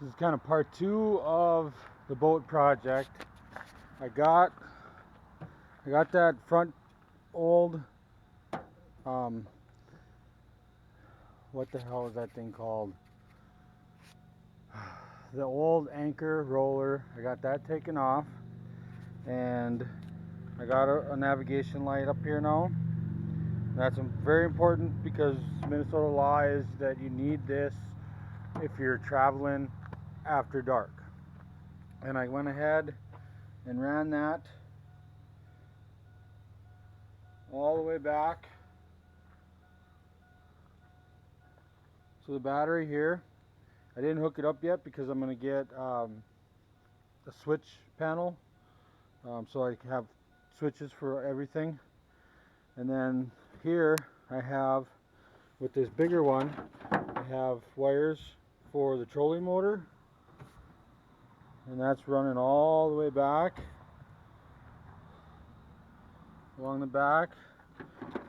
This is kind of part 2 of the boat project. I got that front old, what the hell is that thing called? The old anchor roller. I got that taken off, and I got a navigation light up here now. That's very important because Minnesota law is that you need this if you're traveling after dark. And I went ahead and ran that all the way back to the battery here. I didn't hook it up yet because I'm going to get a switch panel, so I can have switches for everything. And then here I have, with this bigger one, I have wires for the trolling motor, and that's running all the way back along the back.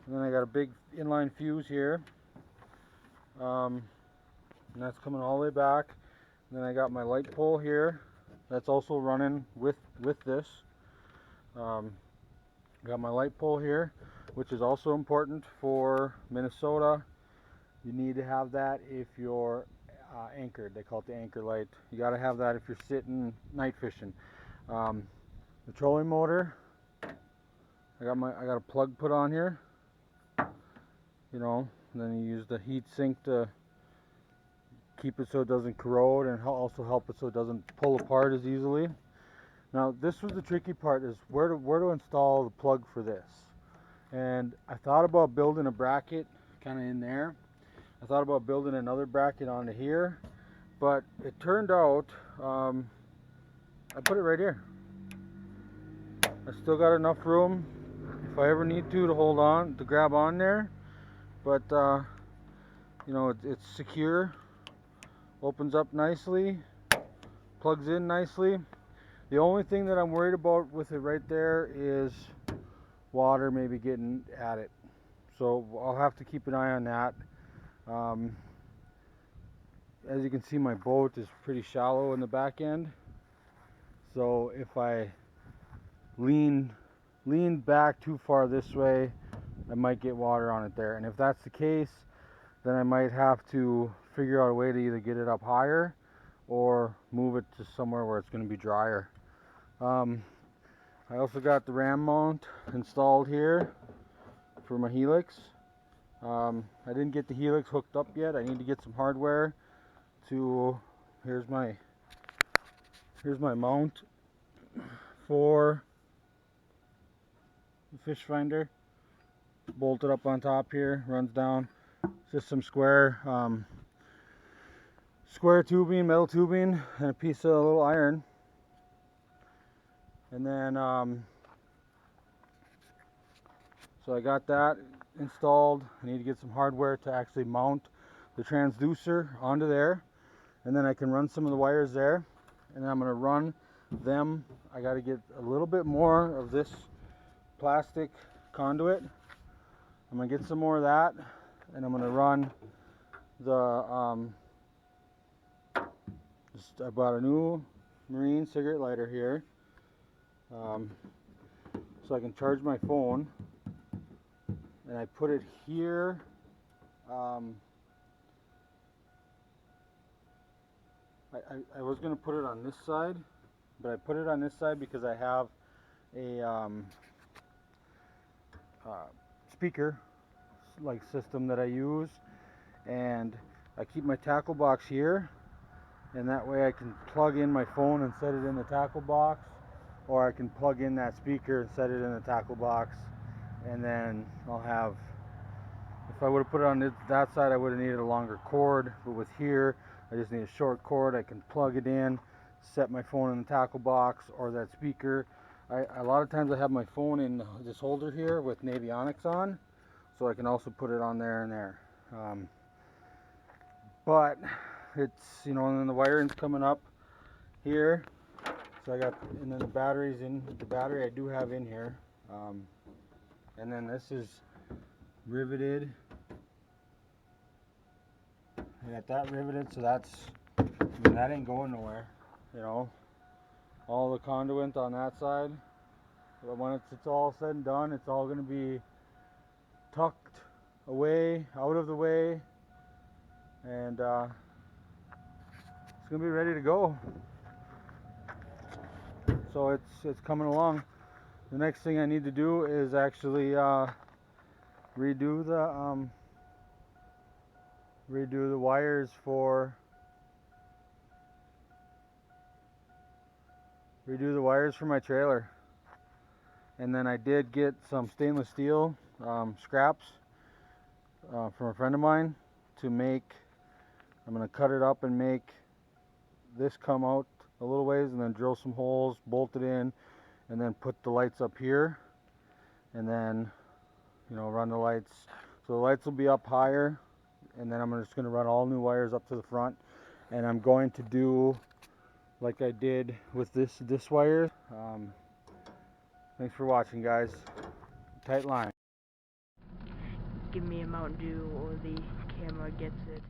And then I got a big inline fuse here, and that's coming all the way back. And then I got my light pole here that's also running with this. Got my light pole here, which is also important for Minnesota. You need to have that if you're anchored. They call it the anchor light. You got to have that if you're sitting night fishing. The trolling motor, I got a plug put on here, you know, and then you use the heat sink to keep it so it doesn't corrode, and also help it so it doesn't pull apart as easily. Now this was the tricky part, is where to install the plug for this. And I thought about building a bracket kind of in there. I thought about building another bracket onto here, but it turned out I put it right here. I still got enough room if I ever need to hold on, to grab on there, but you know, it's secure, opens up nicely, plugs in nicely. The only thing that I'm worried about with it right there is water maybe getting at it, so I'll have to keep an eye on that. As you can see, my boat is pretty shallow in the back end, so if I lean back too far this way, I might get water on it there. And if that's the case, then I might have to figure out a way to either get it up higher or move it to somewhere where it's going to be drier. I also got the ram mount installed here for my helix. I didn't get the helix hooked up yet. I need to get some hardware to, here's my mount for the fish finder, bolted up on top here, runs down. It's just some square tubing, metal tubing, and a piece of little iron. And then so I got that installed. I need to get some hardware to actually mount the transducer onto there, and then I can run some of the wires there, and then I'm going to run them. I got to get a little bit more of this plastic conduit. I'm going to get some more of that, and I'm going to run the I bought a new marine cigarette lighter here, so I can charge my phone, and I put it here. I was going to put it on this side, but I put it on this side because I have a speaker like system that I use, and I keep my tackle box here, and that way I can plug in my phone and set it in the tackle box, or I can plug in that speaker and set it in the tackle box, and then I'll have, if I would have put it on that side, I would have needed a longer cord, but with here I just need a short cord. I can plug it in, set my phone in the tackle box or that speaker. A lot of times I have my phone in this holder here with Navionics on, so I can also put it on there and there. But it's, you know, and then the wiring's coming up here, so I got, and then the battery's in, the battery I do have in here, and then this is riveted. I got that riveted, so that's I mean, that ain't going nowhere, you know. All the conduit on that side, but when it's all said and done, it's all going to be tucked away, out of the way, and it's going to be ready to go. So it's coming along. The next thing I need to do is actually redo the wires for my trailer. And then I did get some stainless steel scraps from a friend of mine to make. I'm going to cut it up and make this come out a little ways, and then drill some holes, bolt it in, and then put the lights up here, and then, you know, run the lights. So the lights will be up higher, and then I'm just going to run all new wires up to the front, and I'm going to do like I did with this wire. Thanks for watching, guys. Tight line. Give me a Mountain Dew or the camera gets it.